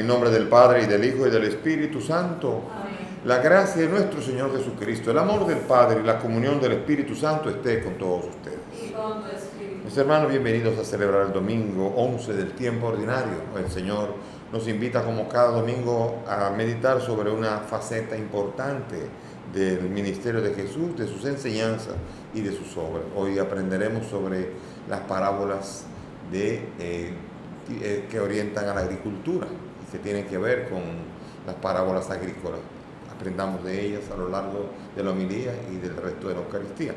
En nombre del Padre, y del Hijo, y del Espíritu Santo. Amén. La gracia de nuestro Señor Jesucristo, el amor del Padre y la comunión del Espíritu Santo esté con todos ustedes. Y con tu espíritu. Mis hermanos, bienvenidos a celebrar el domingo 11 del tiempo ordinario. El Señor nos invita como cada domingo a meditar sobre una faceta importante del ministerio de Jesús, de sus enseñanzas y de sus obras. Hoy aprenderemos sobre las parábolas que orientan a la agricultura y que tienen que ver con las parábolas agrícolas. Aprendamos de ellas a lo largo de la homilía y del resto de la Eucaristía.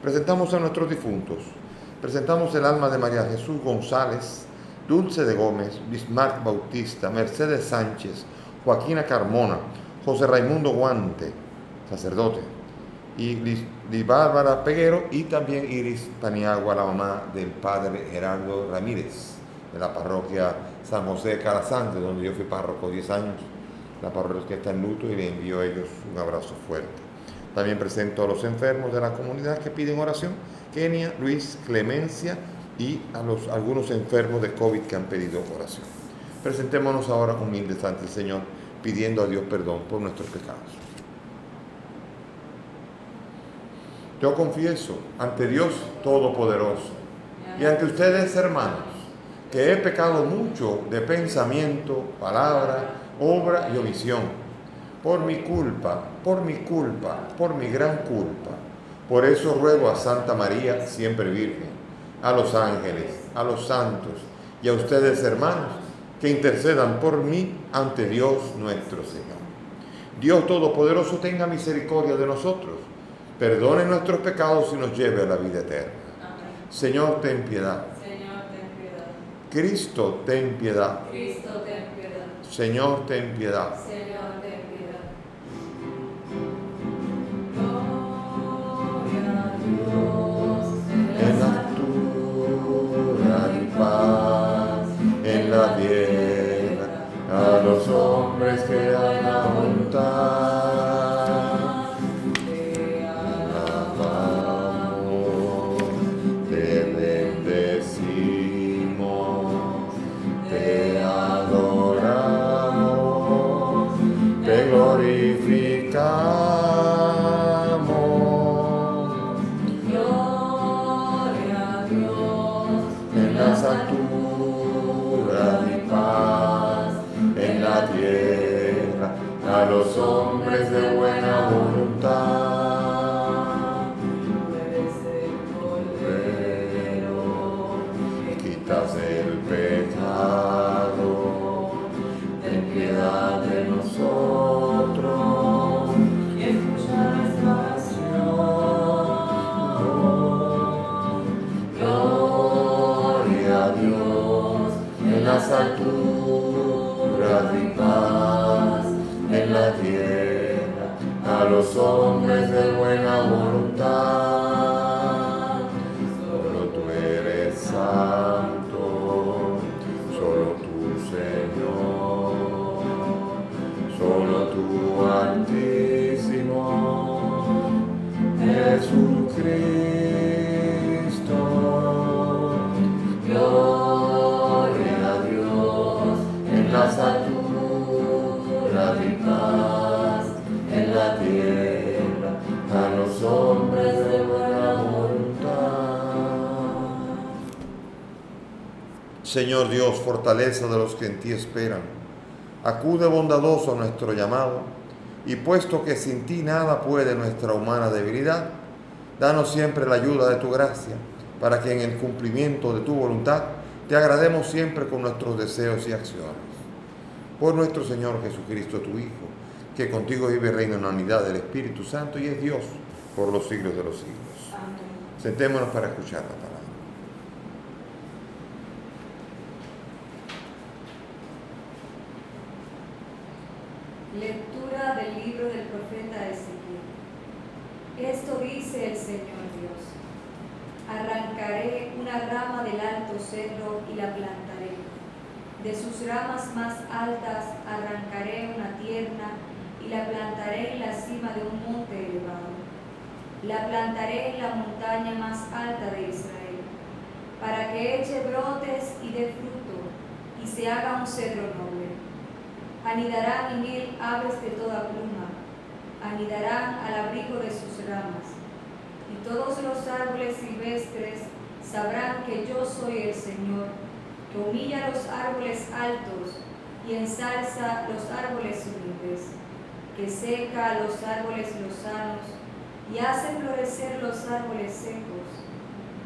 Presentamos a nuestros difuntos. Presentamos el alma de María Jesús González, Dulce de Gómez, Bismarck Bautista, Mercedes Sánchez, Joaquina Carmona, José Raimundo Guante, sacerdote, y Liz Bárbara Peguero, y también Iris Paniagua, la mamá del padre Gerardo Ramírez, de la parroquia San José de Calazán, donde yo fui párroco 10 años. La parroquia está en luto y le envío a ellos un abrazo fuerte. También presento a los enfermos de la comunidad que piden oración: Kenia, Luis, Clemencia, y a algunos enfermos de COVID que han pedido oración. Presentémonos ahora humildes ante el Señor, pidiendo a Dios perdón por nuestros pecados. Yo confieso ante Dios Todopoderoso y ante ustedes, hermanos, que he pecado mucho de pensamiento, palabra, obra y omisión, por mi culpa, por mi gran culpa. Por eso ruego a Santa María, siempre Virgen, a los ángeles, a los santos y a ustedes, hermanos, que intercedan por mí ante Dios nuestro Señor. Dios Todopoderoso tenga misericordia de nosotros, perdone nuestros pecados y nos lleve a la vida eterna. Amén. Señor, ten piedad. Señor, ten piedad. Cristo, ten piedad. Cristo, ten piedad. Señor, ten piedad. Señor, ten piedad. Gloria a Dios En la altura y paz, en la tierra, a los hombres que dan la voluntad. Te Alabamos, te bendecimos, te adoramos, te glorificamos. Gloria a Dios En las alturas y paz, en la tierra, a los hombres de buena voluntad. Tú eres el Cordero Que quitas el pecado, ten piedad de nosotros. y escucha nuestra oración. Gloria a Dios en las alturas y paz, en la tierra, a los hombres de buena voluntad. Solo tú eres santo, solo tú, Señor, solo tú, Altísimo, Jesucristo. Gloria a Dios en las alturas y paz, en la tierra, a los hombres de buena voluntad. Señor Dios, fortaleza de los que en ti esperan, acude bondadoso a nuestro llamado, y puesto que sin ti nada puede nuestra humana debilidad, danos siempre la ayuda de tu gracia, para que en el cumplimiento de tu voluntad te agrademos siempre con nuestros deseos y acciones. Por nuestro Señor Jesucristo, tu Hijo, que contigo vive y reina en la unidad del Espíritu Santo y es Dios por los siglos de los siglos. Amén. Sentémonos para escuchar la palabra. Lectura del libro del profeta Ezequiel. Esto dice el Señor Dios: arrancaré una rama del alto cedro y la plantaré. De sus ramas más altas arrancaré una tierna y la plantaré en la cima de un monte elevado. La plantaré en la montaña más alta de Israel, para que eche brotes y dé fruto, y se haga un cedro noble. Anidarán en él aves de toda pluma, anidarán al abrigo de sus ramas. Y todos los árboles silvestres sabrán que yo soy el Señor, que humilla los árboles altos y ensalza los árboles humildes, que seca a los árboles lozanos y hace florecer los árboles secos.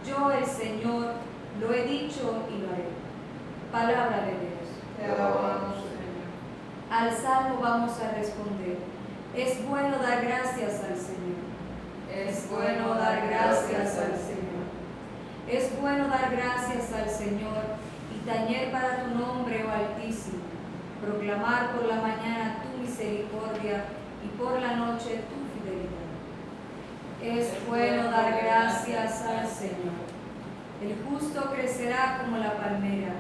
Yo, el Señor, lo he dicho y lo haré. Palabra de Dios. Te alabamos, Señor. Al salmo vamos a responder: es bueno dar gracias al Señor. Es bueno dar gracias al Señor. Es bueno dar gracias al Señor y tañer para tu nombre, oh Altísimo, proclamar por la mañana tu misericordia y por la noche tu fidelidad. Es bueno dar gracias al Señor. El justo crecerá como la palmera,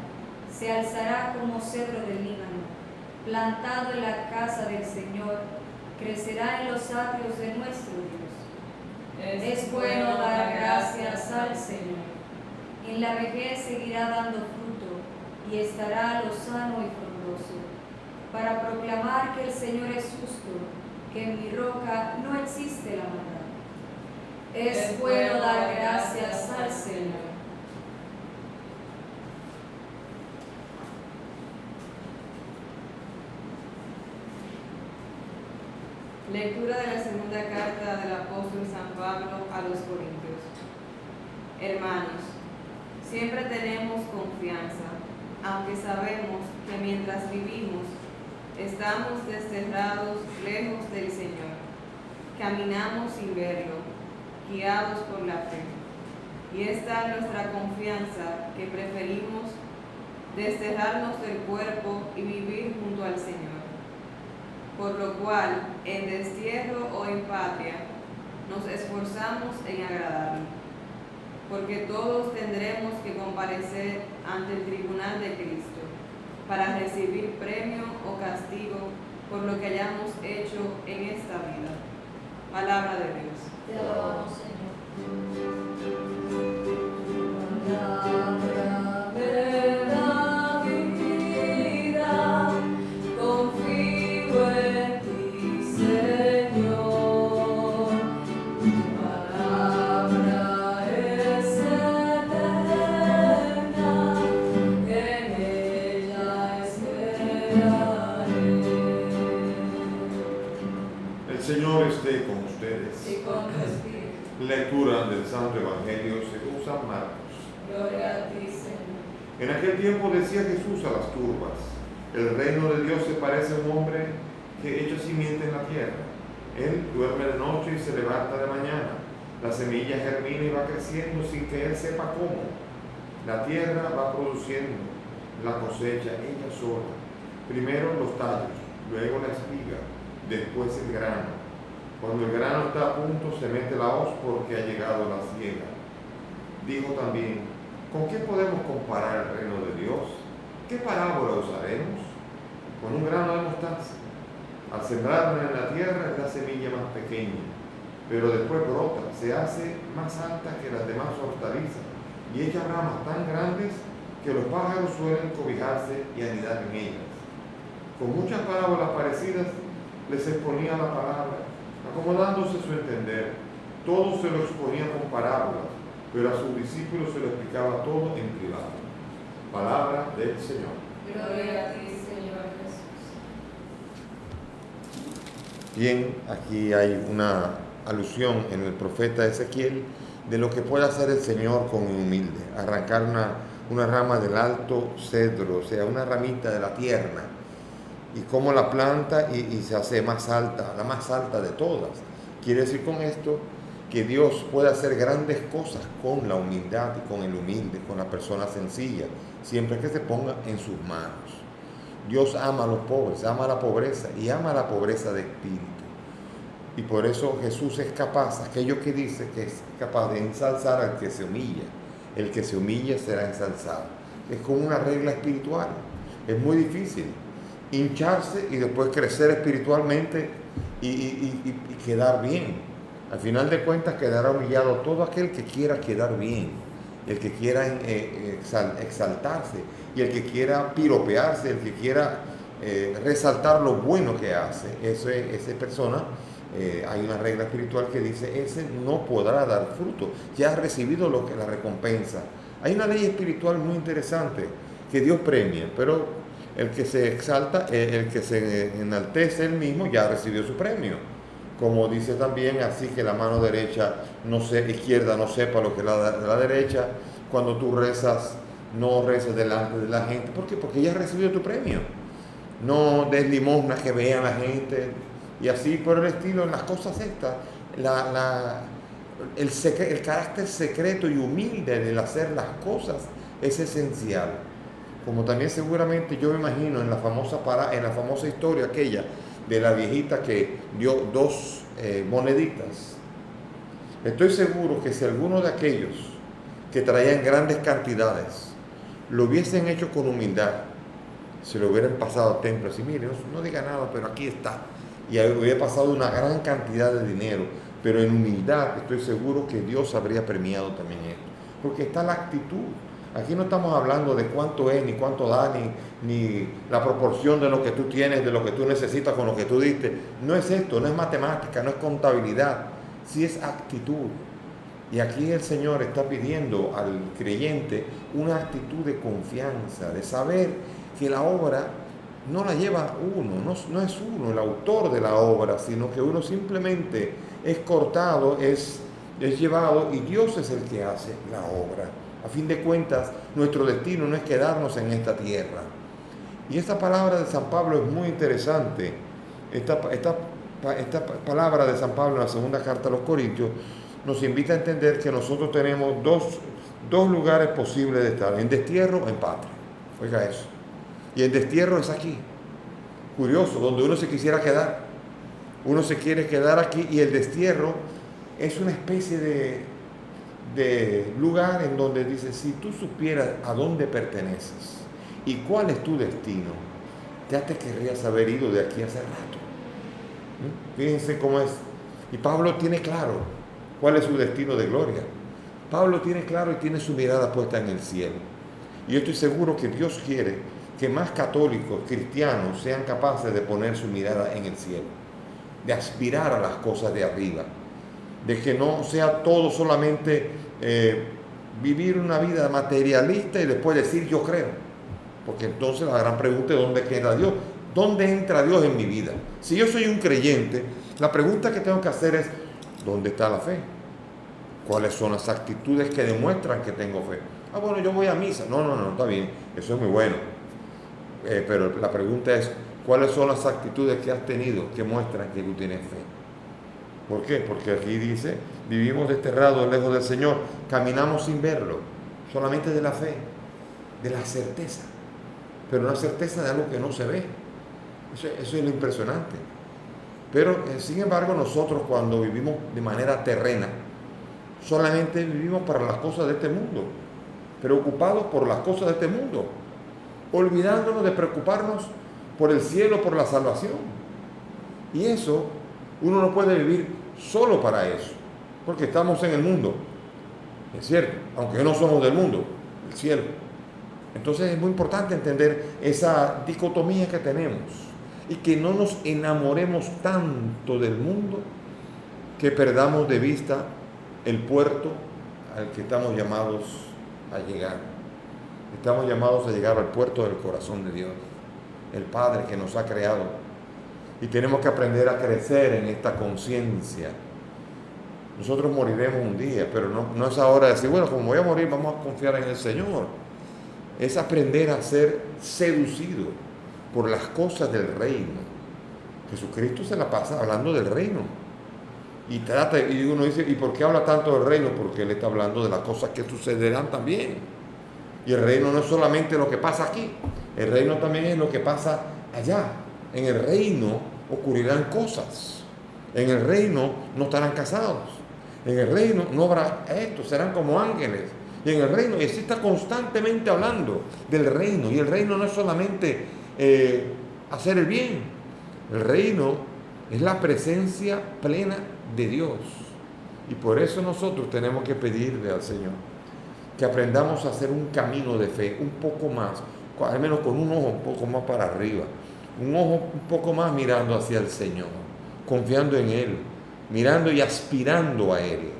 se alzará como cedro del Líbano, plantado en la casa del Señor, crecerá en los atrios de nuestro Dios. Es bueno dar gracias al Señor. En la vejez seguirá dando fruto y estará lozano y frondoso, para proclamar que el Señor es justo, que en mi roca no existe la maldad. Es bueno dar gracias al Señor. Lectura de la segunda carta del apóstol San Pablo a los Corintios. Hermanos, siempre tenemos confianza, aunque sabemos que mientras vivimos estamos desterrados lejos del Señor. Caminamos sin verlo, guiados por la fe. Y esta es nuestra confianza, que preferimos desterrarnos del cuerpo y vivir junto al Señor. Por lo cual, en destierro o en patria, nos esforzamos en agradarle, porque todos tendremos que comparecer ante el tribunal de Cristo, para recibir premio o castigo por lo que hayamos hecho en esta vida. Palabra de Dios. Te alabamos, Señor. El Señor esté con ustedes. Y con tu espíritu. Lectura del Santo Evangelio según San Marcos. Gloria a ti, Señor. En aquel tiempo decía Jesús a las turbas: el reino de Dios se parece a un hombre que echa simiente en la tierra. Él duerme de noche y se levanta de mañana. La semilla germina y va creciendo sin que él sepa cómo. La tierra va produciendo la cosecha ella sola. Primero los tallos, luego la espiga, después el grano. Cuando el grano está a punto, se mete la hoz porque ha llegado la siega. Dijo también: ¿con qué podemos comparar el reino de Dios? ¿Qué parábola usaremos? Con un grano de mostaza. Al sembrarla en la tierra es la semilla más pequeña, pero después brota, se hace más alta que las demás hortalizas y echa ramas tan grandes que los pájaros suelen cobijarse y anidar en ellas. Con muchas parábolas parecidas les exponía la palabra, acomodándose su entender. Todo se lo exponía con parábolas, pero a sus discípulos se lo explicaba todo en privado. Palabra del Señor. Gloria a ti, Señor Jesús. Bien, aquí hay una alusión en el profeta Ezequiel de lo que puede hacer el Señor con un humilde: arrancar una rama del alto cedro, o sea, una ramita de la tierra, y cómo la planta y se hace más alta, la más alta de todas. Quiere decir con esto que Dios puede hacer grandes cosas con la humildad y con el humilde, con la persona sencilla, siempre que se ponga en sus manos. Dios ama a los pobres, ama la pobreza y ama la pobreza de espíritu. Y por eso Jesús es capaz, aquello que dice que es capaz de ensalzar al que se humilla. El que se humilla será ensalzado. Es como una regla espiritual. Es muy difícil hincharse y después crecer espiritualmente y quedar bien. Al final de cuentas quedará humillado todo aquel que quiera quedar bien, el que quiera exaltarse y el que quiera piropearse, el que quiera resaltar lo bueno que hace, esa persona, hay una regla espiritual que dice, ese no podrá dar fruto, ya ha recibido la recompensa. Hay una ley espiritual muy interesante que Dios premia, pero el que se exalta, el que se enaltece él mismo, ya recibió su premio. Como dice también, así que la mano izquierda no sepa lo que la derecha. Cuando tú rezas, no reces delante de la gente. ¿Por qué? Porque ya has recibido tu premio. No des limosna que vean la gente. Y así por el estilo, en las cosas estas, el carácter secreto y humilde del hacer las cosas es esencial. Como también seguramente yo me imagino en la famosa historia aquella de la viejita que dio 2 moneditas. Estoy seguro que si alguno de aquellos que traían grandes cantidades lo hubiesen hecho con humildad, se lo hubieran pasado al templo así, mire, no diga nada, pero aquí está. Y hubiera pasado una gran cantidad de dinero, pero en humildad estoy seguro que Dios habría premiado también esto. Porque está la actitud. Aquí no estamos hablando de cuánto es, ni cuánto da, ni la proporción de lo que tú tienes, de lo que tú necesitas con lo que tú diste. No es esto, no es matemática, no es contabilidad, sí es actitud. Y aquí el Señor está pidiendo al creyente una actitud de confianza, de saber que la obra no la lleva uno, no es uno el autor de la obra, sino que uno simplemente es cortado, es llevado, y Dios es el que hace la obra. A fin de cuentas, nuestro destino no es quedarnos en esta tierra. Y esta palabra de San Pablo es muy interesante. Esta palabra de San Pablo en la segunda carta a los Corintios nos invita a entender que nosotros tenemos dos lugares posibles de estar, en destierro o en patria. Oiga eso. Y el destierro es aquí. Curioso, donde uno se quisiera quedar. Uno se quiere quedar aquí, y el destierro es una especie de lugar en donde dice, si tú supieras a dónde perteneces y cuál es tu destino, ya te querrías haber ido de aquí hace rato. Fíjense cómo es. Y Pablo tiene claro cuál es su destino de gloria. Pablo tiene claro y tiene su mirada puesta en el cielo. Y yo estoy seguro que Dios quiere que más católicos, cristianos, sean capaces de poner su mirada en el cielo, de aspirar a las cosas de arriba, de que no sea todo solamente vivir una vida materialista y después decir yo creo. Porque entonces la gran pregunta es ¿dónde queda Dios? ¿Dónde entra Dios en mi vida? Si yo soy un creyente, la pregunta que tengo que hacer es ¿dónde está la fe? ¿Cuáles son las actitudes que demuestran que tengo fe? Bueno, yo voy a misa. No, está bien, eso es muy bueno. Pero la pregunta es ¿cuáles son las actitudes que has tenido que muestran que tú tienes fe? ¿Por qué? Porque aquí dice, vivimos desterrados lejos del Señor, caminamos sin verlo, solamente de la fe, de la certeza, pero una certeza de algo que no se ve. Eso es lo impresionante. Pero, sin embargo, nosotros cuando vivimos de manera terrena, solamente vivimos para las cosas de este mundo, preocupados por las cosas de este mundo, olvidándonos de preocuparnos por el cielo, por la salvación. Y eso, uno no puede vivir solo para eso, porque estamos en el mundo, es cierto, aunque no somos del mundo, el cielo. Entonces es muy importante entender esa dicotomía que tenemos y que no nos enamoremos tanto del mundo que perdamos de vista el puerto al que estamos llamados a llegar. Estamos llamados a llegar al puerto del corazón de Dios, el Padre que nos ha creado. Y tenemos que aprender a crecer en esta conciencia. Nosotros moriremos un día, pero no es ahora decir, bueno, como voy a morir, vamos a confiar en el Señor. Es aprender a ser seducido por las cosas del reino. Jesucristo se la pasa hablando del reino. Y uno dice, ¿y por qué habla tanto del reino? Porque Él está hablando de las cosas que sucederán también. Y el reino no es solamente lo que pasa aquí, el reino también es lo que pasa allá. En el reino ocurrirán cosas. En el reino no estarán casados. En el reino no habrá esto, serán como ángeles. Y en el reino, y así está constantemente hablando del reino. Y el reino no es solamente hacer el bien. El reino es la presencia plena de Dios. Y por eso nosotros tenemos que pedirle al Señor que aprendamos a hacer un camino de fe un poco más, al menos con un ojo un poco más para arriba, un ojo un poco más mirando hacia el Señor, confiando en Él, mirando y aspirando a Él,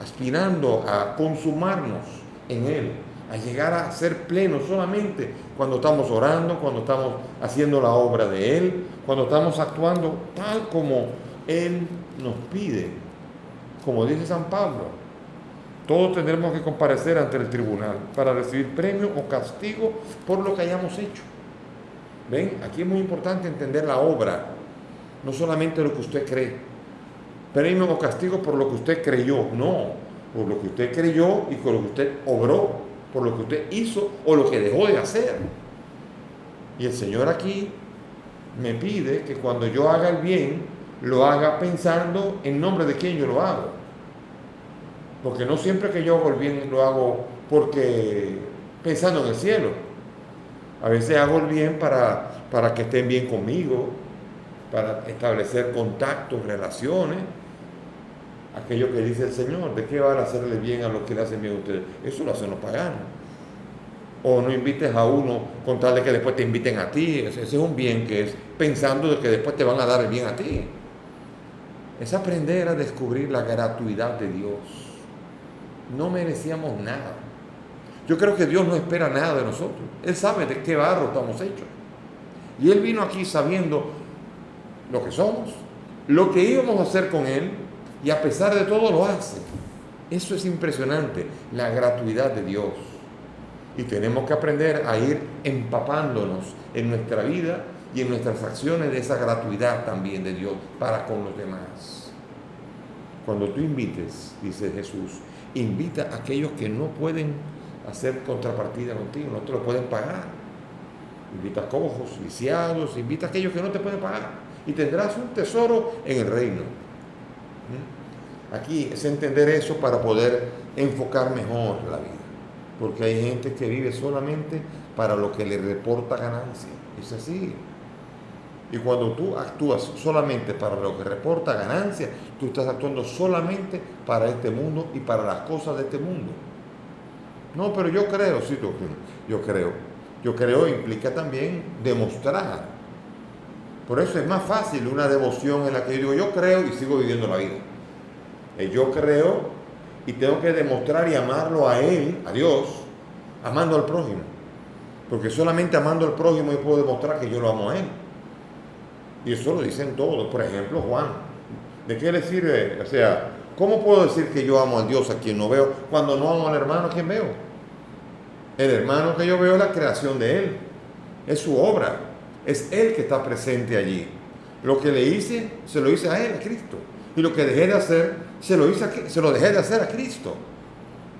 aspirando a consumarnos en Él, a llegar a ser plenos solamente cuando estamos orando, cuando estamos haciendo la obra de Él, cuando estamos actuando tal como Él nos pide. Como dice San Pablo, todos tendremos que comparecer ante el tribunal para recibir premio o castigo por lo que hayamos hecho. ¿Ven? Aquí es muy importante entender la obra, no solamente lo que usted cree. Premio o castigo por lo que usted creyó, no, por lo que usted creyó y por lo que usted obró, por lo que usted hizo o lo que dejó de hacer. Y el Señor aquí me pide que cuando yo haga el bien, lo haga pensando en nombre de quién yo lo hago. Porque no siempre que yo hago el bien lo hago porque pensando en el cielo. A veces hago el bien para que estén bien conmigo, para establecer contactos, relaciones. Aquello que dice el Señor, ¿de qué van a hacerle bien a los que le hacen bien a ustedes? Eso lo hacen los paganos. O no invites a uno con tal de que después te inviten a ti. Ese es un bien que es pensando de que después te van a dar el bien a ti. Es aprender a descubrir la gratuidad de Dios. No merecíamos nada. Yo creo que Dios no espera nada de nosotros. Él sabe de qué barro estamos hechos. Y Él vino aquí sabiendo lo que somos, lo que íbamos a hacer con Él, y a pesar de todo lo hace. Eso es impresionante, la gratuidad de Dios. Y tenemos que aprender a ir empapándonos en nuestra vida y en nuestras acciones de esa gratuidad también de Dios para con los demás. Cuando tú invites, dice Jesús, invita a aquellos que no pueden hacer contrapartida contigo, no te lo pueden pagar. Invita a cojos, lisiados, invita a aquellos que no te pueden pagar y tendrás un tesoro en el reino. Aquí es entender eso para poder enfocar mejor la vida, porque hay gente que vive solamente para lo que le reporta ganancia. Es así. Y cuando tú actúas solamente para lo que reporta ganancia, tú estás actuando solamente para este mundo y para las cosas de este mundo. No, pero yo creo, sí, yo creo. Yo creo implica también demostrar. Por eso es más fácil una devoción en la que yo digo, yo creo y sigo viviendo la vida. Yo creo y tengo que demostrar y amarlo a Él, a Dios, amando al prójimo. Porque solamente amando al prójimo yo puedo demostrar que yo lo amo a Él. Y eso lo dicen todos. Por ejemplo, Juan. ¿De qué le sirve? O sea, ¿cómo puedo decir que yo amo a Dios a quien no veo cuando no amo al hermano a quien veo? El hermano que yo veo es la creación de Él. Es su obra. Es Él que está presente allí. Lo que le hice, se lo hice a Él, a Cristo. Y lo que dejé de hacer, se lo dejé de hacer a Cristo.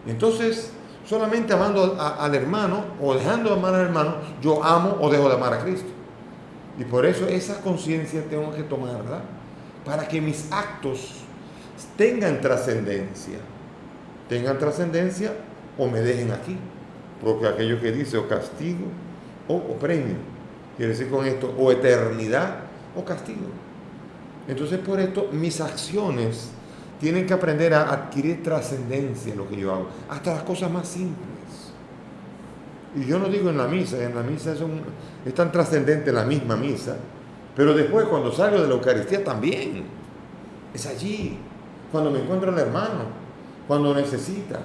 Entonces, solamente amando al hermano o dejando de amar al hermano, yo amo o dejo de amar a Cristo. Y por eso esa conciencia tengo que tomarla para que mis actos tengan trascendencia. Tengan trascendencia o me dejen aquí. Porque aquello que dice o castigo o premio. Quiere decir con esto o eternidad o castigo. Entonces por esto mis acciones tienen que aprender a adquirir trascendencia en lo que yo hago. Hasta las cosas más simples. Y yo no digo en la misa es tan trascendente la misma misa, pero después cuando salgo de la Eucaristía también, es allí, cuando me encuentro al hermano, cuando necesita,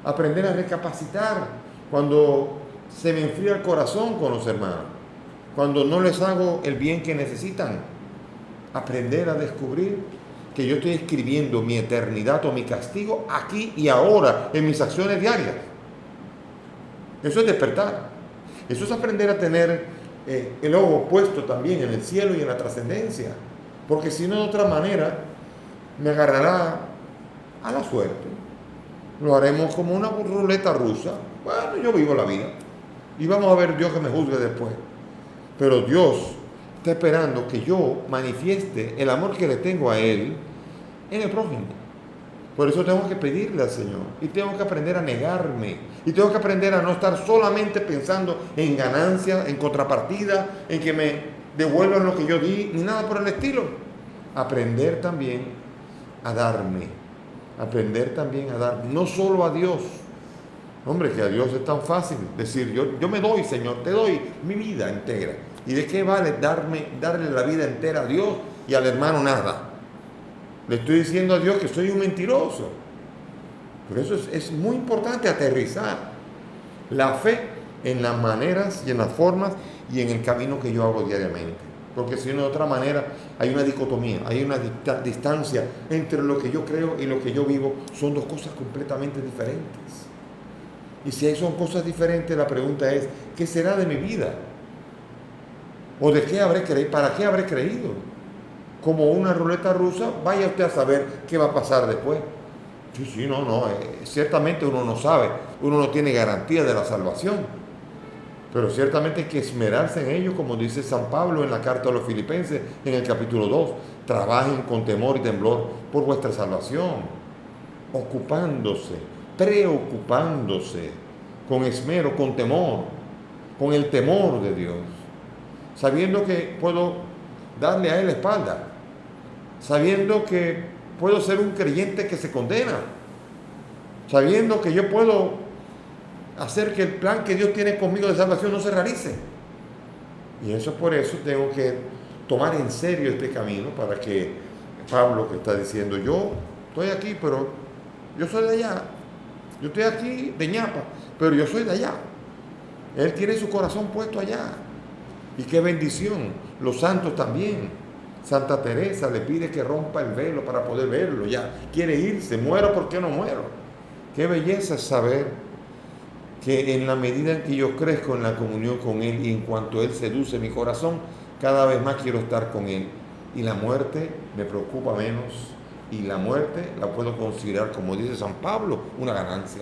aprender a recapacitar, cuando se me enfría el corazón con los hermanos, cuando no les hago el bien que necesitan, aprender a descubrir que yo estoy escribiendo mi eternidad o mi castigo aquí y ahora en mis acciones diarias. Eso es despertar. Eso es aprender a tener el ojo puesto también en el cielo y en la trascendencia. Porque si no, de otra manera, me agarrará a la suerte. Lo haremos como una ruleta rusa. Bueno, yo vivo la vida. Y vamos a ver Dios que me juzgue después. Pero Dios está esperando que yo manifieste el amor que le tengo a Él en el prójimo. Por eso tengo que pedirle al Señor y tengo que aprender a negarme y tengo que aprender a no estar solamente pensando en ganancia, en contrapartida, en que me devuelvan lo que yo di, ni nada por el estilo. Aprender también a darme, no solo a Dios. Hombre, que a Dios es tan fácil decir, yo me doy, Señor, te doy mi vida entera. ¿Y de qué vale darle la vida entera a Dios y al hermano nada? Le estoy diciendo a Dios que soy un mentiroso. Por eso es muy importante aterrizar la fe en las maneras y en las formas y en el camino que yo hago diariamente. Porque si no, de otra manera, hay una dicotomía, hay una distancia entre lo que yo creo y lo que yo vivo. Son dos cosas completamente diferentes. Y si son cosas diferentes, la pregunta es, ¿qué será de mi vida? ¿O de qué habré creído? ¿Para qué habré creído? Como una ruleta rusa, vaya usted a saber qué va a pasar después. Sí, ciertamente uno no sabe, uno no tiene garantía de la salvación. Pero ciertamente hay que esmerarse en ello, como dice San Pablo en la carta a los Filipenses, en el capítulo 2. Trabajen con temor y temblor por vuestra salvación, ocupándose, preocupándose, con esmero, con temor, con el temor de Dios, sabiendo que puedo darle a Él la espalda, sabiendo que puedo ser un creyente que se condena, sabiendo que yo puedo hacer que el plan que Dios tiene conmigo de salvación no se realice. Y eso por eso tengo que tomar en serio este camino, para que Pablo, que está diciendo, yo estoy aquí, pero yo soy de allá. Yo estoy aquí de ñapa, pero yo soy de allá. Él tiene su corazón puesto allá. Y qué bendición. Los santos también. Santa Teresa le pide que rompa el velo para poder verlo. Ya quiere irse. Muero porque no muero. Qué belleza es saber que en la medida en que yo crezco en la comunión con Él y en cuanto Él seduce mi corazón, cada vez más quiero estar con Él. Y la muerte me preocupa menos. Y la muerte la puedo considerar, como dice San Pablo, una ganancia.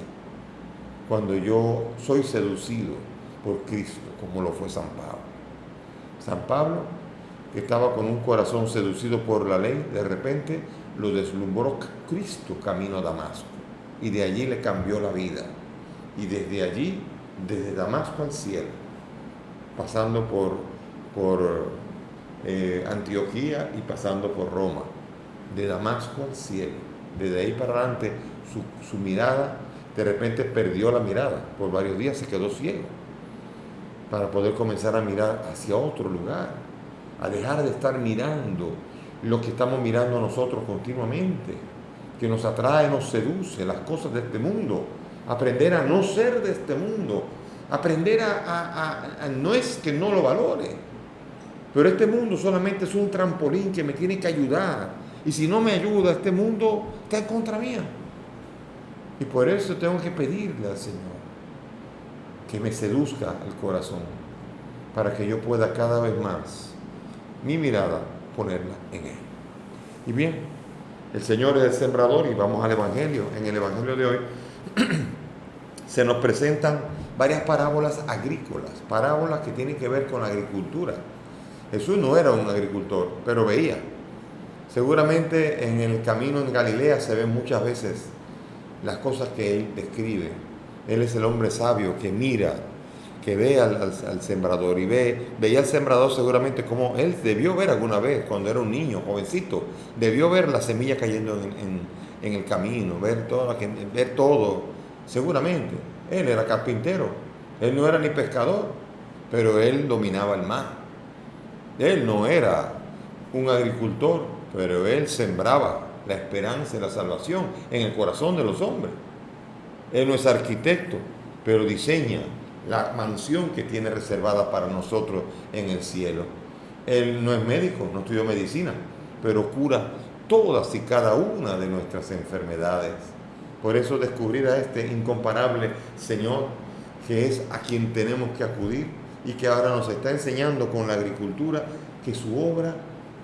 Cuando yo soy seducido por Cristo, como lo fue San Pablo. San Pablo, que estaba con un corazón seducido por la ley, de repente lo deslumbró Cristo camino a Damasco. Y de allí le cambió la vida. Y desde allí, desde Damasco al cielo, pasando por Antioquía y pasando por Roma, de Damasco al cielo, desde ahí para adelante, su mirada, de repente perdió la mirada, por varios días se quedó ciego, para poder comenzar a mirar hacia otro lugar, a dejar de estar mirando lo que estamos mirando nosotros continuamente, que nos atrae, nos seduce, las cosas de este mundo. Aprender a no ser de este mundo, aprender a no es que no lo valore, pero este mundo solamente es un trampolín que me tiene que ayudar, y si no me ayuda, este mundo está en contra mía, y por eso tengo que pedirle al Señor que me seduzca el corazón, para que yo pueda cada vez más mi mirada ponerla en Él. Y bien, el Señor es el sembrador, y vamos al Evangelio. En el Evangelio de hoy se nos presentan varias parábolas agrícolas, parábolas que tienen que ver con la agricultura. Jesús no era un agricultor, pero veía. Seguramente en el camino en Galilea se ven muchas veces las cosas que Él describe. Él es el hombre sabio que mira, que ve al sembrador, y veía al sembrador seguramente como Él debió ver alguna vez cuando era un niño, jovencito. Debió ver la semilla cayendo en el camino, ver todo. Seguramente, Él era carpintero, Él no era ni pescador, pero Él dominaba el mar. Él no era un agricultor, pero Él sembraba la esperanza y la salvación en el corazón de los hombres. Él no es arquitecto, pero diseña la mansión que tiene reservada para nosotros en el cielo. Él no es médico, no estudió medicina, pero cura todas y cada una de nuestras enfermedades. Por eso descubrir a este incomparable Señor, que es a quien tenemos que acudir, y que ahora nos está enseñando con la agricultura que su obra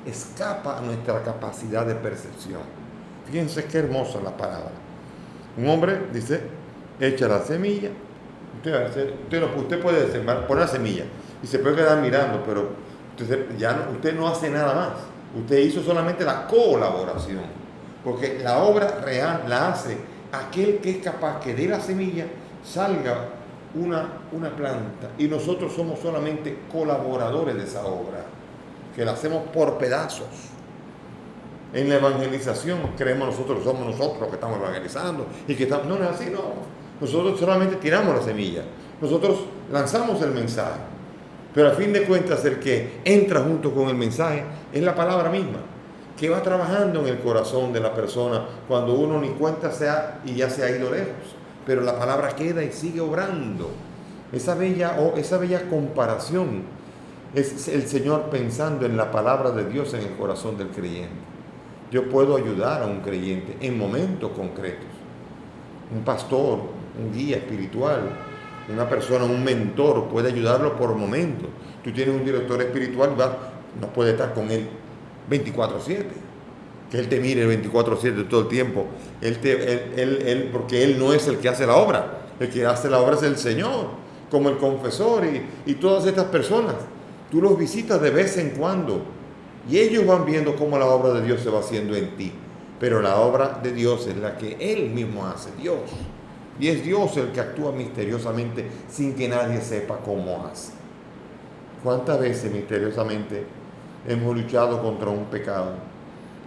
escapa a nuestra capacidad de percepción. Fíjense qué hermosa la palabra. Un hombre dice, echa la semilla, usted puede poner la semilla y se puede quedar mirando, pero usted no hace nada más. Usted hizo solamente la colaboración, porque la obra real la hace aquel que es capaz que de la semilla salga una planta, y nosotros somos solamente colaboradores de esa obra, que la hacemos por pedazos. En la evangelización creemos nosotros, somos nosotros que estamos evangelizando y que estamos... No es así, no. Nosotros solamente tiramos la semilla, nosotros lanzamos el mensaje, Pero al fin de cuentas el que entra junto con el mensaje es la palabra misma, que va trabajando en el corazón de la persona cuando uno ni cuenta sea y ya se ha ido lejos. Pero la palabra queda y sigue obrando. Esa bella comparación es el Señor pensando en la palabra de Dios en el corazón del creyente. Yo puedo ayudar a un creyente en momentos concretos. Un pastor, un guía espiritual, una persona, un mentor puede ayudarlo por momentos. Tú tienes un director espiritual, no puede estar con él 24/7, que él te mire 24/7 todo el tiempo, porque él no es el que hace la obra, el que hace la obra es el Señor, como el confesor y todas estas personas. Tú los visitas de vez en cuando y ellos van viendo cómo la obra de Dios se va haciendo en ti, pero la obra de Dios es la que Él mismo hace, Dios. Y es Dios el que actúa misteriosamente sin que nadie sepa cómo hace. ¿Cuántas veces misteriosamente hemos luchado contra un pecado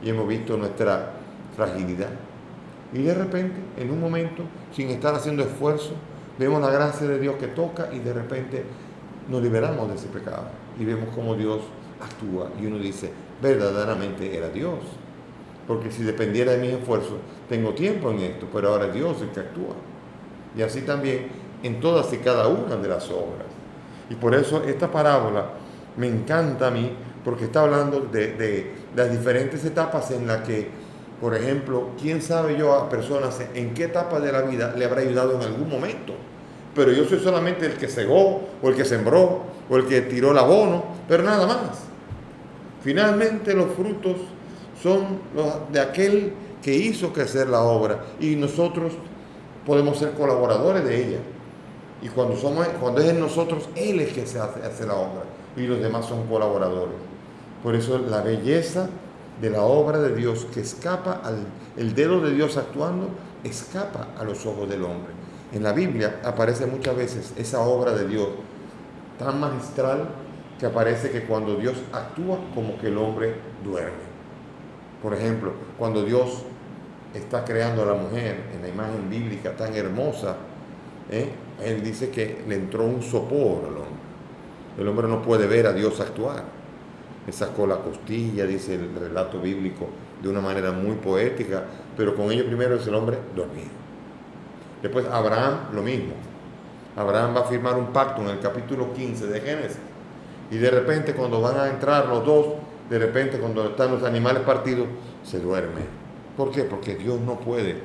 y hemos visto nuestra fragilidad? Y de repente, en un momento, sin estar haciendo esfuerzo, vemos la gracia de Dios que toca y de repente nos liberamos de ese pecado. Y vemos cómo Dios actúa. Y uno dice, verdaderamente era Dios. Porque si dependiera de mis esfuerzos, tengo tiempo en esto, pero ahora es Dios el que actúa. Y así también en todas y cada una de las obras. Y por eso esta parábola me encanta a mí, porque está hablando de las diferentes etapas en las que, por ejemplo, quién sabe yo a personas en qué etapa de la vida le habrá ayudado en algún momento. Pero yo soy solamente el que cegó, o el que sembró, o el que tiró el abono, pero nada más. Finalmente los frutos son los de aquel que hizo crecer la obra, y nosotros podemos ser colaboradores de ella. Y cuando es en nosotros, Él es que se hace la obra, y los demás son colaboradores. Por eso la belleza de la obra de Dios que escapa el dedo de Dios actuando, escapa a los ojos del hombre. En la Biblia aparece muchas veces esa obra de Dios tan magistral que aparece que cuando Dios actúa, como que el hombre duerme. Por ejemplo, cuando Dios está creando a la mujer en la imagen bíblica tan hermosa, Él dice que le entró un sopor al hombre. El hombre no puede ver a Dios actuar. Le sacó la costilla, dice el relato bíblico, de una manera muy poética, pero con ello primero es el hombre dormido. Después Abraham, lo mismo. Abraham va a firmar un pacto en el capítulo 15 de Génesis. Y de repente cuando van a entrar los dos, de repente cuando están los animales partidos, se duerme. ¿Por qué? Porque Dios no puede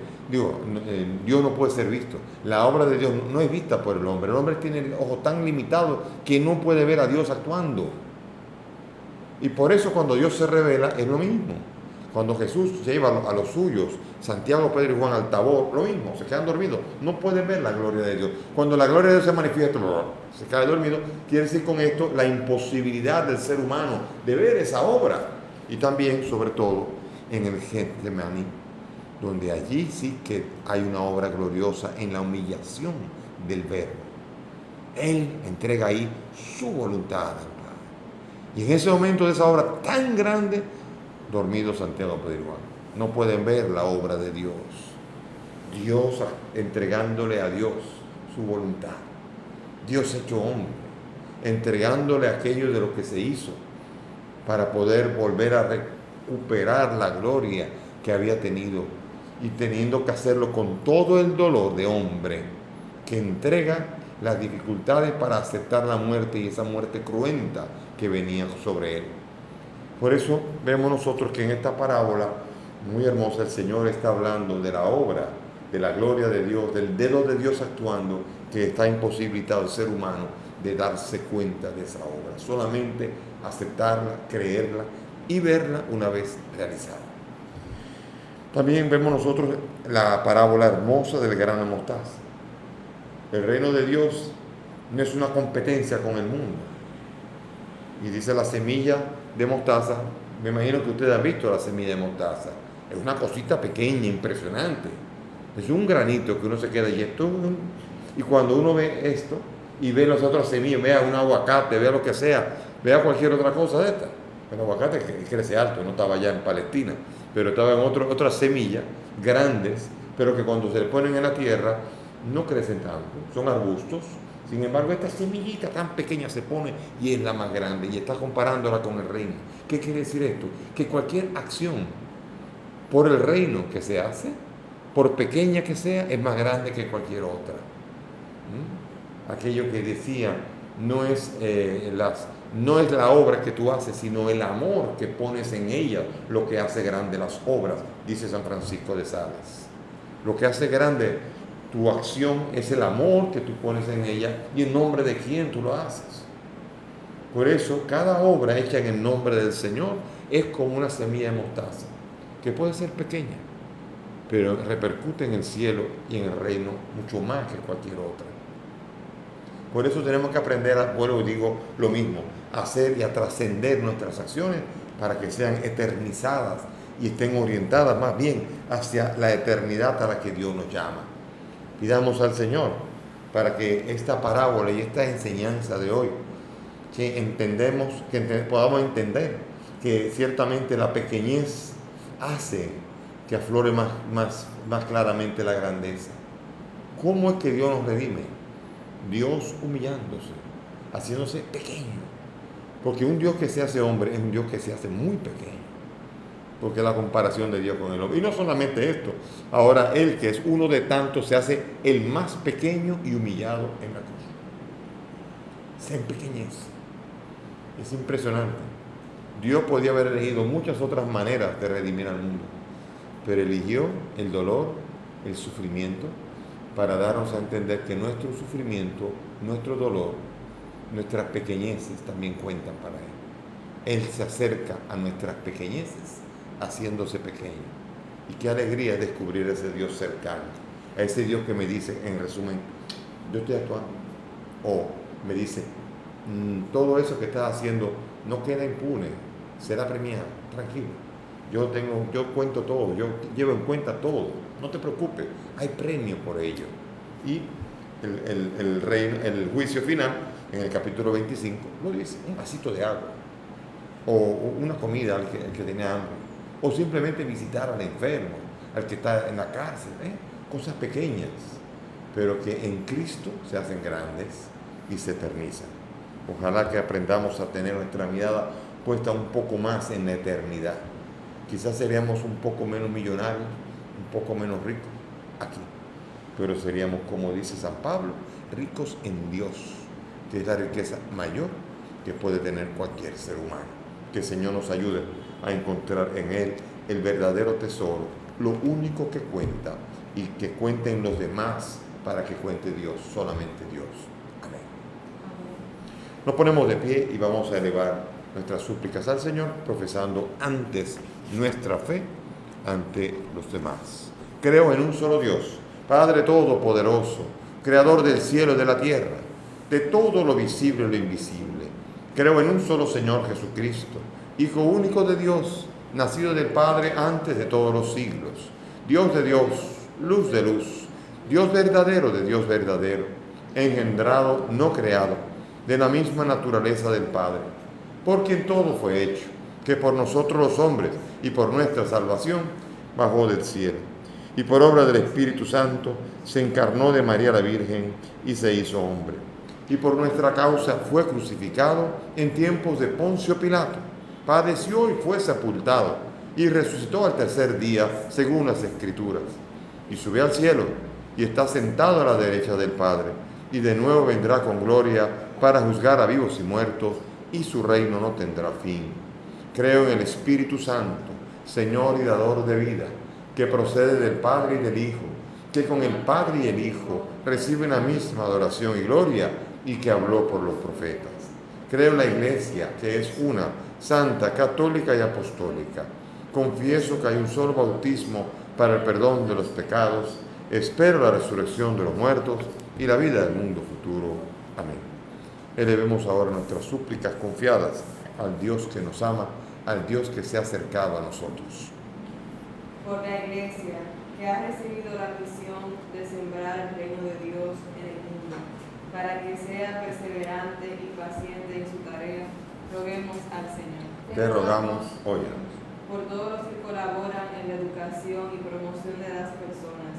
ser visto. La obra de Dios no es vista por el hombre. El hombre tiene el ojo tan limitado que no puede ver a Dios actuando. Y por eso cuando Dios se revela es lo mismo. Cuando Jesús lleva a los suyos, Santiago, Pedro y Juan al Tabor, lo mismo, se quedan dormidos, no pueden ver la gloria de Dios. Cuando la gloria de Dios se manifiesta, se cae dormido, quiere decir con esto la imposibilidad del ser humano de ver esa obra. Y también, sobre todo, en el Getsemaní, donde allí sí que hay una obra gloriosa en la humillación del Verbo. Él entrega ahí su voluntad al Padre. Y en ese momento de esa obra tan grande, dormido Santiago, Pedro y Juan, no pueden ver la obra de Dios. Dios entregándole a Dios su voluntad. Dios hecho hombre, entregándole aquello de lo que se hizo para poder volver a recuperar la gloria que había tenido y teniendo que hacerlo con todo el dolor de hombre que entrega las dificultades para aceptar la muerte y esa muerte cruenta que venía sobre él. Por eso vemos nosotros que en esta parábola muy hermosa el Señor está hablando de la obra, de la gloria de Dios, del dedo de Dios actuando, que está imposibilitado el ser humano de darse cuenta de esa obra, solamente aceptarla, creerla y verla una vez realizada. También vemos nosotros la parábola hermosa del grano de mostaza. El reino de Dios no es una competencia con el mundo. Y dice la semilla de mostaza, me imagino que ustedes han visto la semilla de mostaza. Es una cosita pequeña, impresionante. Es un granito que uno se queda y cuando uno ve esto y ve las otras semillas, vea un aguacate, vea lo que sea, vea cualquier otra cosa de esta. El aguacate crece alto, no estaba allá en Palestina, pero estaba en otras semillas grandes, pero que cuando se le ponen en la tierra no crecen tanto. Son arbustos, Sin embargo, esta semillita tan pequeña se pone y es la más grande, y está comparándola con el reino. ¿Qué quiere decir esto? Que cualquier acción por el reino que se hace, por pequeña que sea, es más grande que cualquier otra. Aquello que decía, no es la obra que tú haces, sino el amor que pones en ella lo que hace grande las obras, dice San Francisco de Sales. Lo que hace grande tu acción es el amor que tú pones en ella y en nombre de quién tú lo haces. Por eso, cada obra hecha en el nombre del Señor es como una semilla de mostaza, que puede ser pequeña, pero repercute en el cielo y en el reino mucho más que cualquier otra. Por eso tenemos que aprender, vuelvo y digo lo mismo, a hacer y a trascender nuestras acciones para que sean eternizadas y estén orientadas más bien hacia la eternidad a la que Dios nos llama. Pidamos al Señor para que esta parábola y esta enseñanza de hoy, podamos entender que ciertamente la pequeñez hace que aflore más claramente la grandeza. ¿Cómo es que Dios nos redime? Dios humillándose, haciéndose pequeño. Porque un Dios que se hace hombre es un Dios que se hace muy pequeño. Porque es la comparación de Dios con el hombre. Y no solamente esto, ahora Él, que es uno de tantos, se hace el más pequeño y humillado en la cruz. Se empequeñece. Es impresionante. Dios podía haber elegido muchas otras maneras de redimir al mundo, pero eligió el dolor, el sufrimiento, para darnos a entender que nuestro sufrimiento, nuestro dolor, nuestras pequeñeces también cuentan para Él. Él se acerca a nuestras pequeñeces haciéndose pequeño. Y qué alegría es descubrir a ese Dios cercano, a ese Dios que me dice, en resumen, yo estoy actuando. O me dice, todo eso que estás haciendo no queda impune, será premiado, tranquilo. Yo cuento todo, yo llevo en cuenta todo, no te preocupes, hay premio por ello. Y el juicio final, en el capítulo 25, lo dice, un vasito de agua, o una comida al que tenía hambre, o simplemente visitar al enfermo, al que está en la cárcel, cosas pequeñas, pero que en Cristo se hacen grandes y se eternizan. Ojalá que aprendamos a tener nuestra mirada puesta un poco más en la eternidad. Quizás seríamos un poco menos millonarios, un poco menos ricos aquí, pero seríamos, como dice San Pablo, ricos en Dios, que es la riqueza mayor que puede tener cualquier ser humano. Que el Señor nos ayude a encontrar en Él el verdadero tesoro, lo único que cuenta, y que cuenten los demás para que cuente Dios, solamente Dios. Amén. Nos ponemos de pie y vamos a elevar nuestras súplicas al Señor, profesando antes nuestra fe ante los demás. Creo en un solo Dios, Padre Todopoderoso, Creador del cielo y de la tierra, de todo lo visible y lo invisible. Creo en un solo Señor Jesucristo, Hijo único de Dios, nacido del Padre antes de todos los siglos, Dios de Dios, luz de luz, Dios verdadero de Dios verdadero, engendrado, no creado, de la misma naturaleza del Padre, por quien todo fue hecho, que por nosotros los hombres y por nuestra salvación bajó del cielo, y por obra del Espíritu Santo se encarnó de María la Virgen y se hizo hombre, y por nuestra causa fue crucificado en tiempos de Poncio Pilato, padeció y fue sepultado, y resucitó al tercer día, según las Escrituras, y subió al cielo, y está sentado a la derecha del Padre, y de nuevo vendrá con gloria para juzgar a vivos y muertos, y su reino no tendrá fin. Creo en el Espíritu Santo, Señor y dador de vida, que procede del Padre y del Hijo, que con el Padre y el Hijo reciben la misma adoración y gloria, y que habló por los profetas. Creo en la Iglesia, que es una, santa, católica y apostólica. Confieso que hay un solo bautismo para el perdón de los pecados. Espero la resurrección de los muertos y la vida del mundo futuro. Amén. Elevemos ahora nuestras súplicas confiadas al Dios que nos ama, al Dios que se ha acercado a nosotros. Por la Iglesia, que ha recibido la misión de sembrar el reino de Dios en el mundo, para que sea perseverante y paciente en su tarea, roguemos al Señor. Te rogamos, óyenos. Por todos los que colaboran en la educación y promoción de las personas,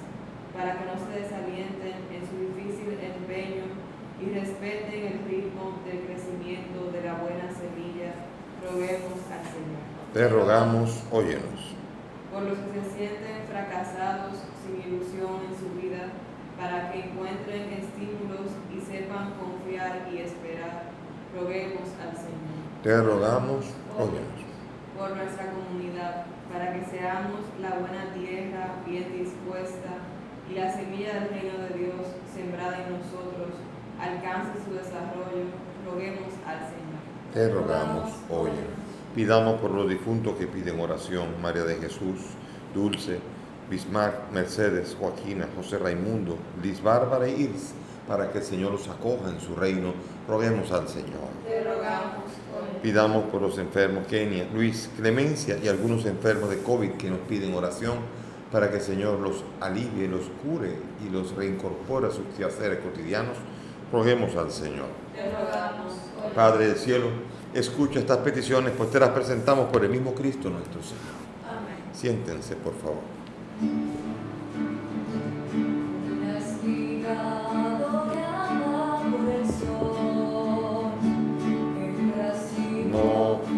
para que no se desalienten en su difícil empeño y respeten el ritmo del crecimiento de la buena semilla, roguemos al Señor. Te rogamos, óyenos. Por los que se sienten fracasados, sin ilusión en su vida, para que encuentren estímulos y sepan confiar y esperar, roguemos al Señor. Te rogamos, óyenos. Por nuestra comunidad, para que seamos la buena tierra bien dispuesta y la semilla del reino de Dios sembrada en nosotros alcance su desarrollo, roguemos al Señor. Te rogamos, óyenos. Pidamos por los difuntos que piden oración: María de Jesús, Dulce, Bismarck, Mercedes, Joaquina, José Raimundo, Liz Bárbara e Iris, para que el Señor los acoja en su reino, roguemos al Señor. Te rogamos. Pidamos por los enfermos Kenia, Luis, Clemencia y algunos enfermos de COVID que nos piden oración para que el Señor los alivie, los cure y los reincorpore a sus quehaceres cotidianos, roguemos al Señor. Te rogamos. Padre del cielo, escucha estas peticiones, pues te las presentamos por el mismo Cristo nuestro Señor. Amén. Siéntense, por favor.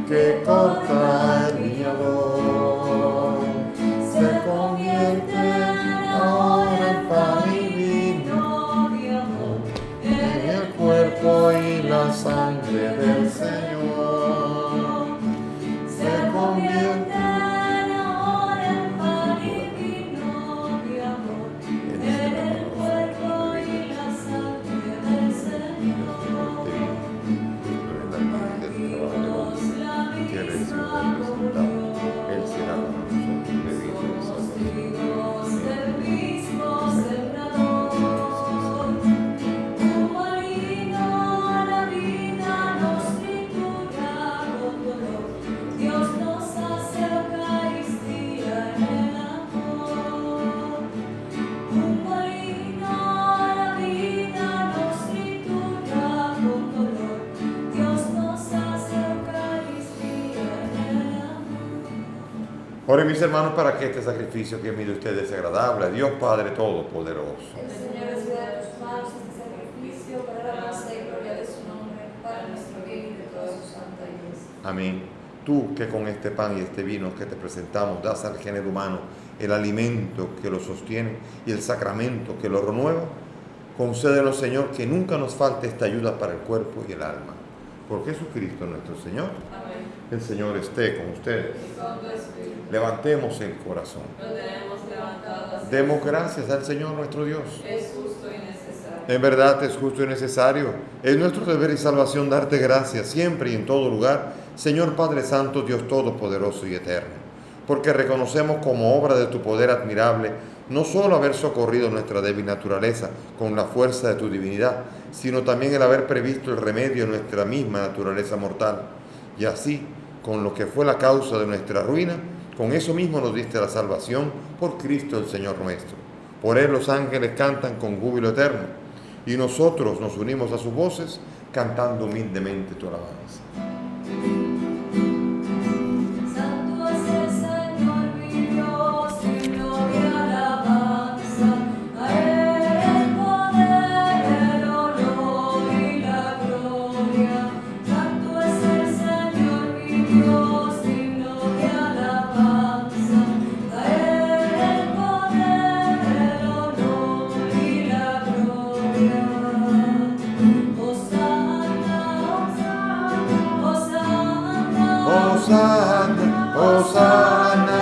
Que corta el viñador se convierte ahora en pan y vino de amor, en el cuerpo y la sangre del Señor. Se convierte ahora en pan y vino de amor, en el cuerpo y la sangre del Señor. Que reciba el resultado, Él será para nosotros bendito y salvación. del mismo sembrador, un marino la vida nos tritura con dolor, Dios nos hace Eucaristía en el amor. Un marino la vida nos tritura con dolor, Dios nos hace Eucaristía en el amor. Oren, mis hermanos, para que este sacrificio que mire ustedes es agradable a Dios Padre Todopoderoso. El Señor reciba de tus manos este sacrificio para la alabanza y gloria de su nombre, para nuestro bien y de toda su santa iglesia. Amén. Tú que con este pan y este vino que te presentamos das al género humano el alimento que lo sostiene y el sacramento que lo renueva, concédenos, Señor, que nunca nos falte esta ayuda para el cuerpo y el alma. Por Jesucristo nuestro Señor. Amén. El Señor esté con ustedes. Y con tu espíritu. Levantemos el corazón. Lo tenemos levantado así. Demos gracias al Señor nuestro Dios. Es justo y necesario. En verdad es justo y necesario. Es nuestro deber y salvación darte gracias siempre y en todo lugar, Señor Padre Santo, Dios Todopoderoso y Eterno, porque reconocemos como obra de tu poder admirable no solo haber socorrido nuestra débil naturaleza con la fuerza de tu divinidad, sino también el haber previsto el remedio a nuestra misma naturaleza mortal. Y así, con lo que fue la causa de nuestra ruina, con eso mismo nos diste la salvación por Cristo el Señor nuestro. Por Él los ángeles cantan con júbilo eterno, y nosotros nos unimos a sus voces, cantando humildemente tu alabanza. Santo es el Señor mi Dios, mi gloria y alabanza, a Él el poder, el honor y la gloria. Santo es el Señor mi Dios, mi gloria y alabanza, a Él el poder, el honor y la gloria. Hosanna, Hosanna,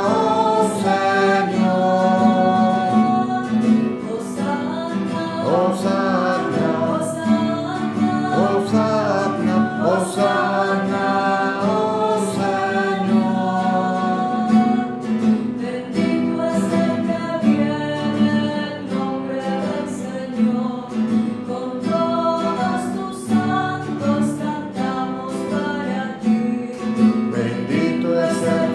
oh Señor. Hosanna, Hosanna, Hosanna, Hosanna, oh Señor. bendito es el que viene en nombre del Señor. Con todos tus santos cantamos para ti. Bendito es el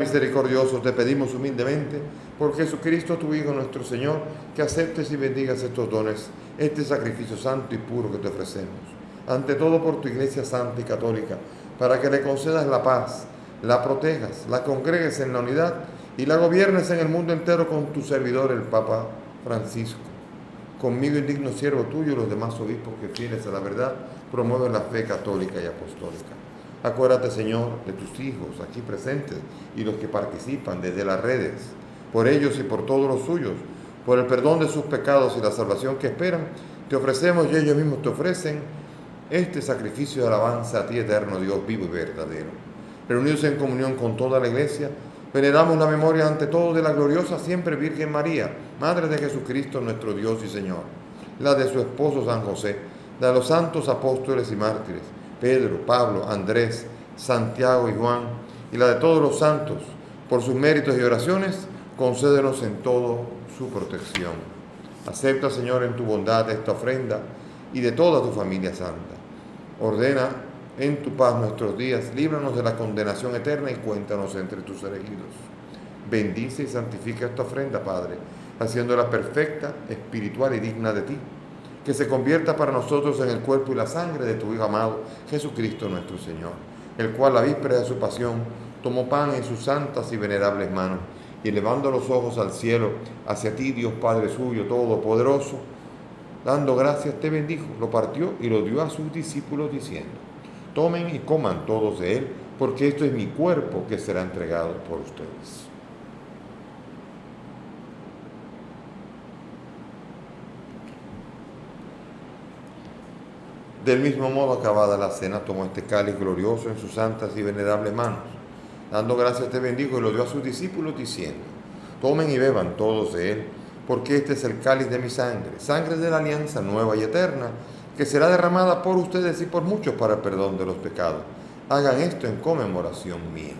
misericordioso, te pedimos humildemente, por Jesucristo tu Hijo nuestro Señor, que aceptes y bendigas estos dones, este sacrificio santo y puro que te ofrecemos. Ante todo por tu Iglesia santa y católica, para que le concedas la paz, la protejas, la congregues en la unidad y la gobiernes en el mundo entero con tu servidor, el Papa Francisco. Conmigo, indigno siervo tuyo, y los demás obispos que fieles a la verdad promueven la fe católica y apostólica. Acuérdate, Señor, de tus hijos aquí presentes y los que participan desde las redes, por ellos y por todos los suyos, por el perdón de sus pecados y la salvación que esperan. Te ofrecemos y ellos mismos te ofrecen este sacrificio de alabanza a ti, eterno Dios vivo y verdadero. Reunidos en comunión con toda la Iglesia, veneramos la memoria ante todo de la gloriosa siempre Virgen María, Madre de Jesucristo nuestro Dios y Señor, la de su esposo San José, la de los santos apóstoles y mártires, Pedro, Pablo, Andrés, Santiago y Juan, y la de todos los santos. Por sus méritos y oraciones, concédenos en todo su protección. Acepta, Señor, en tu bondad esta ofrenda y de toda tu familia santa. Ordena en tu paz nuestros días, líbranos de la condenación eterna y cuéntanos entre tus elegidos. Bendice y santifica esta ofrenda, Padre, haciéndola perfecta, espiritual y digna de ti, que se convierta para nosotros en el cuerpo y la sangre de tu Hijo amado, Jesucristo nuestro Señor, el cual la víspera de su pasión tomó pan en sus santas y venerables manos, y elevando los ojos al cielo, hacia ti, Dios Padre suyo, todopoderoso, dando gracias te bendijo, lo partió y lo dio a sus discípulos diciendo: tomen y coman todos de él, porque esto es mi cuerpo que será entregado por ustedes. Del mismo modo, acabada la cena, tomó este cáliz glorioso en sus santas y venerables manos. Dando gracias te bendijo y lo dio a sus discípulos diciendo: tomen y beban todos de él, porque este es el cáliz de mi sangre, sangre de la alianza nueva y eterna, que será derramada por ustedes y por muchos para el perdón de los pecados. Hagan esto en conmemoración mía.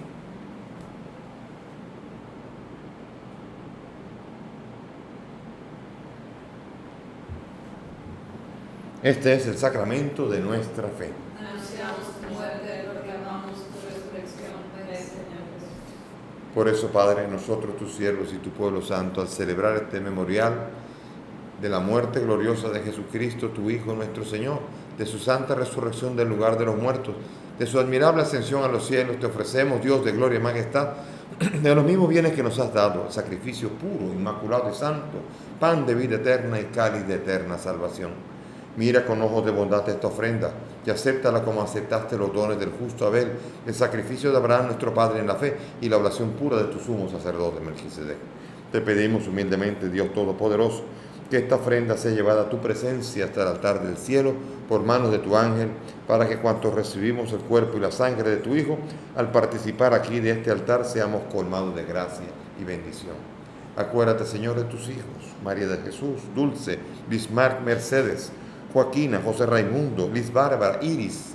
Este es el sacramento de nuestra fe. Anunciamos tu muerte, proclamamos tu resurrección. Ven, Señor Jesús. Por eso, Padre, nosotros, tus siervos y tu pueblo santo, al celebrar este memorial de la muerte gloriosa de Jesucristo, tu Hijo nuestro Señor, de su santa resurrección del lugar de los muertos, de su admirable ascensión a los cielos, te ofrecemos, Dios de gloria y majestad, de los mismos bienes que nos has dado, sacrificio puro, inmaculado y santo, pan de vida eterna y cáliz de eterna salvación. Mira con ojos de bondad esta ofrenda y acéptala como aceptaste los dones del justo Abel, el sacrificio de Abraham nuestro Padre en la fe y la oración pura de tu sumo sacerdote Melquisedec. Te pedimos humildemente, Dios Todopoderoso, que esta ofrenda sea llevada a tu presencia hasta el altar del cielo por manos de tu ángel, para que cuantos recibimos el cuerpo y la sangre de tu Hijo, al participar aquí de este altar, seamos colmados de gracia y bendición. Acuérdate, Señor, de tus hijos, María de Jesús, Dulce, Bismarck, Mercedes, Joaquina, José Raimundo, Liz Bárbara, Iris,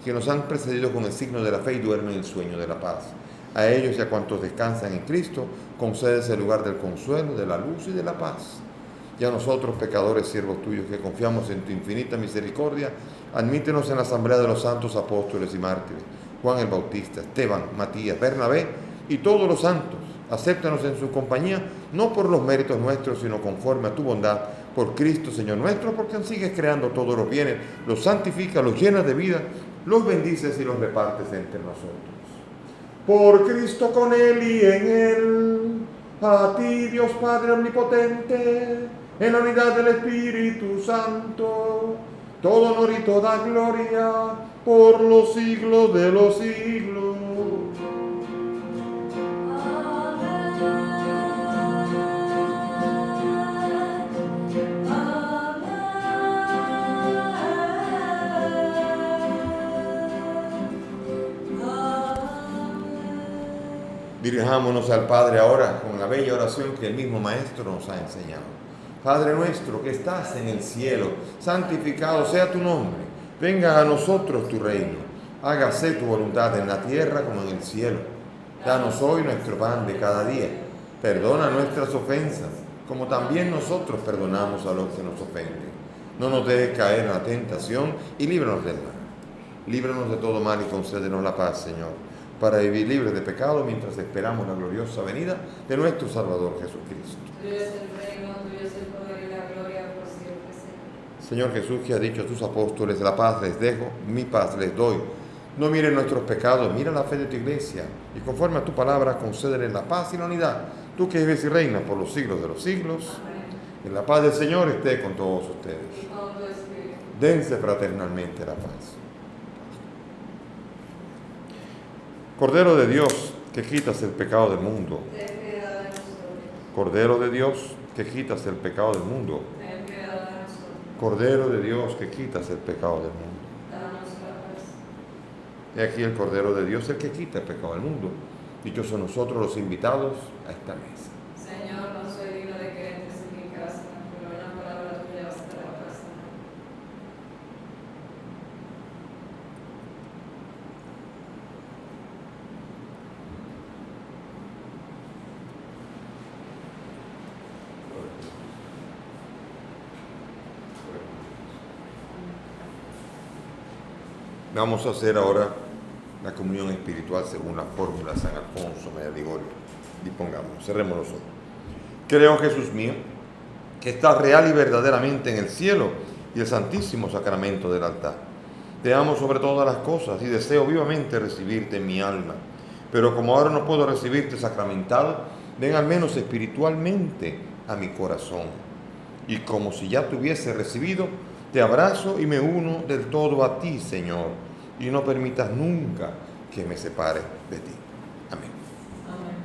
que nos han precedido con el signo de la fe y duermen el sueño de la paz. A ellos y a cuantos descansan en Cristo, concedes el lugar del consuelo, de la luz y de la paz. Y a nosotros, pecadores, siervos tuyos, que confiamos en tu infinita misericordia, admítenos en la asamblea de los santos apóstoles y mártires, Juan el Bautista, Esteban, Matías, Bernabé y todos los santos. Acéptanos en su compañía, no por los méritos nuestros, sino conforme a tu bondad, por Cristo, Señor nuestro, porque sigues creando todos los bienes, los santificas, los llenas de vida, los bendices y los repartes entre nosotros. Por Cristo, con Él y en Él, a ti, Dios Padre omnipotente, en la unidad del Espíritu Santo, todo honor y toda gloria, por los siglos de los siglos. Dirijámonos al Padre ahora con la bella oración que el mismo Maestro nos ha enseñado. Padre nuestro que estás en el cielo, santificado sea tu nombre. Venga a nosotros tu reino. Hágase tu voluntad en la tierra como en el cielo. Danos hoy nuestro pan de cada día. Perdona nuestras ofensas, como también nosotros perdonamos a los que nos ofenden. No nos dejes caer en la tentación y líbranos del mal. Líbranos de todo mal y concédenos la paz, Señor. para vivir libres de pecado mientras esperamos la gloriosa venida de nuestro Salvador Jesucristo. Tuyo es el reino, tuyo es el poder y la gloria por siempre, Señor Señor. Jesús, que ha dicho a tus apóstoles, la paz les dejo, mi paz les doy. No miren nuestros pecados, mira la fe de tu iglesia y conforme a tu palabra concédele la paz y la unidad. Tú que vives y reinas por los siglos de los siglos, Amén. que la paz del Señor esté con todos ustedes. Y con tu espíritu. Dense fraternalmente la paz. Cordero de Dios, que quitas el pecado del mundo. Ten piedad de nosotros. Cordero de Dios, que quitas el pecado del mundo. Ten piedad de nosotros. Cordero de Dios, que quitas el pecado del mundo. Danos la paz. He aquí el Cordero de Dios, el que quita el pecado del mundo. Dichosos nosotros los invitados a esta mesa. Señor, no soy digno de que entres en mi casa, pero una palabra tuya bastará para sanar. Vamos a hacer ahora la comunión espiritual según la fórmula de San Alfonso María Ligorio. Dispongamos, cerremos los ojos. Creo, Jesús mío, que estás real y verdaderamente en el cielo y el santísimo sacramento del altar. Te amo sobre todas las cosas y deseo vivamente recibirte en mi alma. Pero como ahora no puedo recibirte sacramentado, ven al menos espiritualmente a mi corazón. Y como si ya te hubiese recibido, te abrazo y me uno del todo a ti, Señor, y no permitas nunca que me separe de ti. Amén. Amén.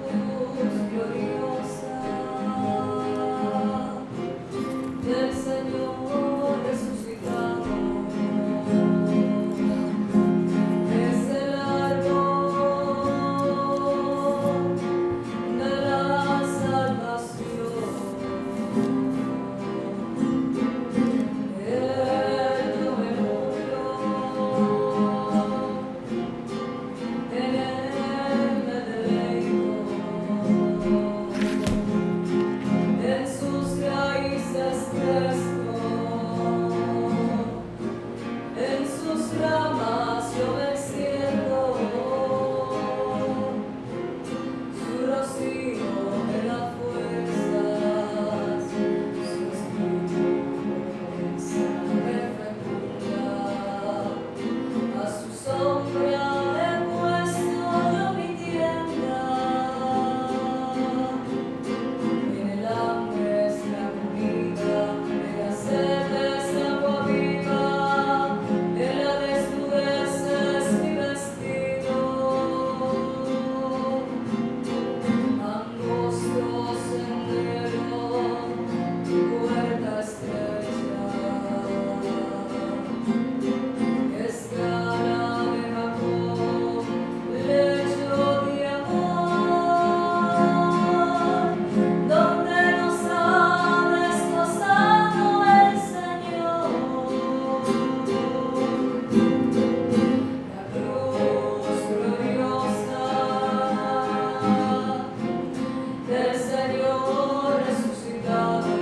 La cruz gloriosa del Señor resucitado es el árbol de la salvación. Él no me murió, en él me deleito, en sus raíces crezco, en sus ramas yo me extiendo, su rocío me da fuerzas, su espíritu me fecunda, a su sombra he puesto yo mi tienda, en el hambre es la comida, en la sed es agua viva, en la desnudez es mi vestido, angosto sendero, puerta estrecha, escala de Jacob, lecho de amor, donde nos ha desposado el Señor. La cruz gloriosa del Señor resucitado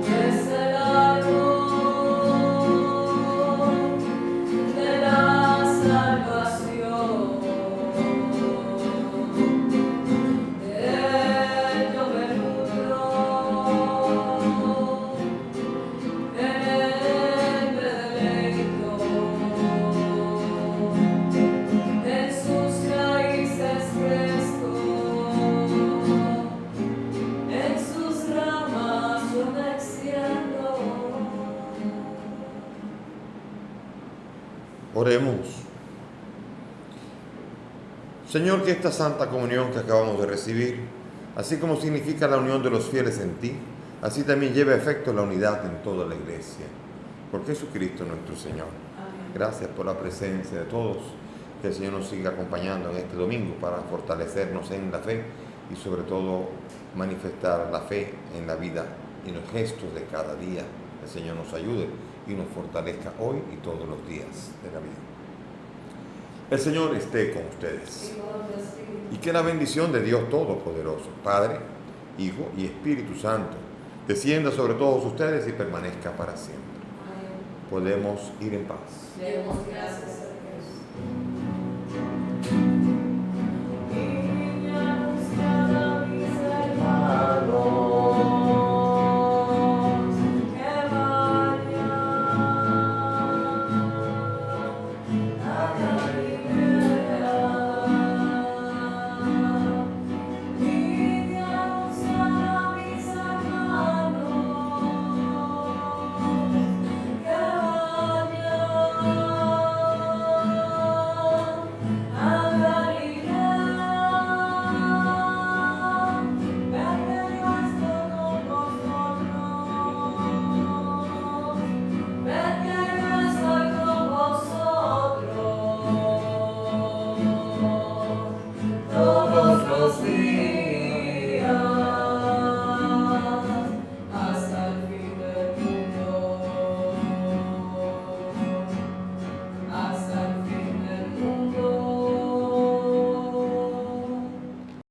es el árbol de la salvación. De él yo me nutro, en él me deleito, en sus raíces crezco, en sus ramas yo me extiendo. Oremos. Señor, que esta santa comunión que acabamos de recibir, así como significa la unión de los fieles en ti, así también lleve a efecto la unidad en toda la iglesia. Por Jesucristo nuestro Señor. Amén. Gracias por la presencia de todos. Que el Señor nos siga acompañando en este domingo para fortalecernos en la fe y sobre todo manifestar la fe en la vida y en los gestos de cada día. El Señor nos ayude y nos fortalezca hoy y todos los días de la vida. El Señor esté con ustedes. Y con tu espíritu. Y que la bendición de Dios Todopoderoso, Padre, Hijo y Espíritu Santo, descienda sobre todos ustedes y permanezca para siempre. Amén. Podemos ir en paz. Demos gracias